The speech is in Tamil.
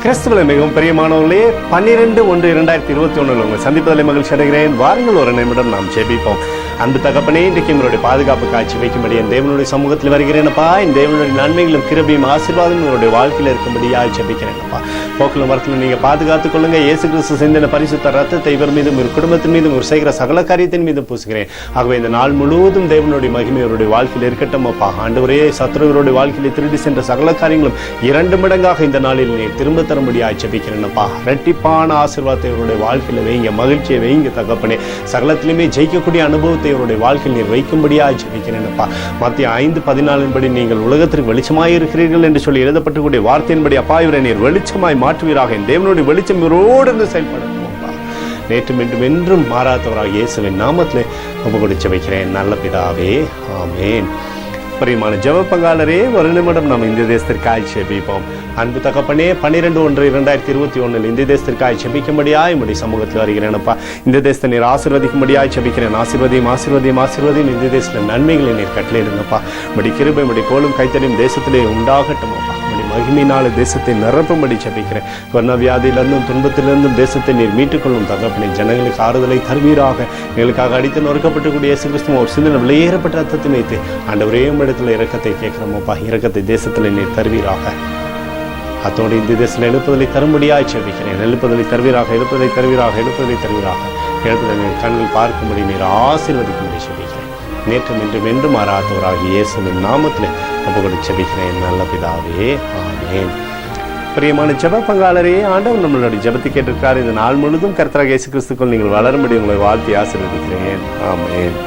கிறிஸ்துவில மிகவும் பிரியமானவர்களே, 12/1/2021 உங்களை சந்திப்பதில் மகிழ்ச்சி அடைகிறேன். வாருங்கள், ஒரு நிமிடம் நாம் ஜெபிப்போம். அன்பு தகப்பனே, இன்றைக்கு எங்களுடைய பாதுகாப்பு காட்சி வைக்கும்படி என் தேவனுடைய சமூகத்தில் வருகிறேனப்பா. என் தேவனுடைய நன்மைகளும் கிருபையும் ஆசீர்வாதம் உங்களுடைய வாழ்க்கையில் இருக்கும்படியாக ஜெபிக்கிறேன்ப்பா. போக்கிலும் வரத்தில் நீங்கள் பாதுகாத்துக் கொள்ளுங்க. இயேசு கிறிஸ்து சிந்தின பரிசுத்த ரத்தத்தை இவர் மீதும் ஒரு குடும்பத்தின் மீதும் ஒரு செய்கிற சகல காரியத்தின் மீதும் பூசுகிறேன். ஆகவே இந்த நாள் முழுவதும் தேவனுடைய மகிமை அவருடைய வாழ்க்கையில் இருக்கட்டும் அப்பா. ஆண்டவரே, சத்துருவருடைய வாழ்க்கையில் திருடி சென்ற சகல காரியங்களும் 2 மடங்காக இந்த நாளில் நீ திரும்ப தரும்படியாக ஜெபிக்கிறேன்ப்பா. இரட்டிப்பான ஆசீர்வாதத்தை அவருடைய வாழ்க்கையில் வைங்க, மகிழ்ச்சியை வைங்க தகப்பனே. சகலத்திலுமே ஜெயிக்கக்கூடிய அனுபவத்தை அவருடைய வாழ்க்கையில் நீர் வைக்கும்படியாக ஜெபிக்கிறேன்ப்பா. மத்திய 5:14 நீங்கள் உலகத்திற்கு வெளிச்சமாய் இருக்கிறீர்கள் என்று சொல்லி எழுதப்பட்டக்கூடிய வார்த்தையின்படி அப்பா, இவரை நீர் வெளிச்சமாய் மாற்றுவீராக. என் தேவனுடைய வெளிச்சம் இவரோடு இருந்து செயல்படுத்துவோம்ப்பா. நேற்றும் இன்றும் என்றும் மாறாதவராக இயேசுவின் நாமத்திலே ஒப்புக்கொடுத்து ஜெபிக்கிறேன் நல்ல பிதாவே, ஆமேன். பிரியமான ஜெப பங்காளரே, ஒரு நிமிடம் நாம் இந்திய தேசத்திற்காய் ஜெபிப்போம். அன்பு தகப்பனே, 12/1/2021 இந்திய தேசத்திற்காய் ஜெபிக்கும்படியாய் உம்முடைய சமூகத்தில் வருகிறேனப்பா. இந்த தேசத்தை நீர் ஆசீர்வதிக்கும்படியாய் ஜெபிக்கிறேன். ஆசீர்வதியும் இந்திய தேசத்தில் நன்மைகளை நீர் கட்டளையிடுங்கப்பா. உம்முடைய கிருபை, உம்முடைய கோலும் கைத்தடியும் தேசத்திலே உண்டாகட்டும் அப்பா. உம்முடைய மகிமையினால தேசத்தை நிரப்பும்படி ஜெபிக்கிறேன். கொரோனா வியாதியிலிருந்தும் துன்பத்திலிருந்தும் தேசத்தை நீர் மீட்டுக்கொள்ளும் தகப்பனே. ஜனங்களுக்கு ஆறுதலை தருவீராக. எங்களுக்காக அடித்து நொறுக்கப்பட்டுக்கூடிய இயேசு கிறிஸ்து ஒரு சிந்தனை வெளியேறப்பட்ட ரத்தத்தை வைத்து ஆண்டவரே இடத்துல இரக்கத்தை கேட்கிறோமப்பா. இரக்கத்தை தேசத்தில் நீர் தருவீராக. அத்தோடு இந்த தேசத்தில் எழுப்புதலை தரும்படியாய் ஜெபிக்கிறேன். எழுப்புதலை தருவீராக. எழுப்புதலை கண்கள் பார்க்கும்படி நீர் ஆசீர்வதிக்கும்படி ஜெபிக்கிறேன். நேற்றும் இன்றும் என்றும் மாறாதவராக இயேசுவின் நாமத்தில் ஒப்புக்கொடுத்து ஜெபிக்கிறேன் நல்ல பிதாவே, ஆமென். பிரியமான ஜெப பங்காளரே, ஆண்டவர் நம்மளுடைய ஜெபத்தை கேட்டிருக்கார். இந்த நாள் முழுதும் கர்த்தராகிய இயேசு கிறிஸ்துக்குள் நீங்கள் வளரும்படி உங்களை வாழ்த்தி ஆசீர்வதிக்கிறேன். ஆமென்.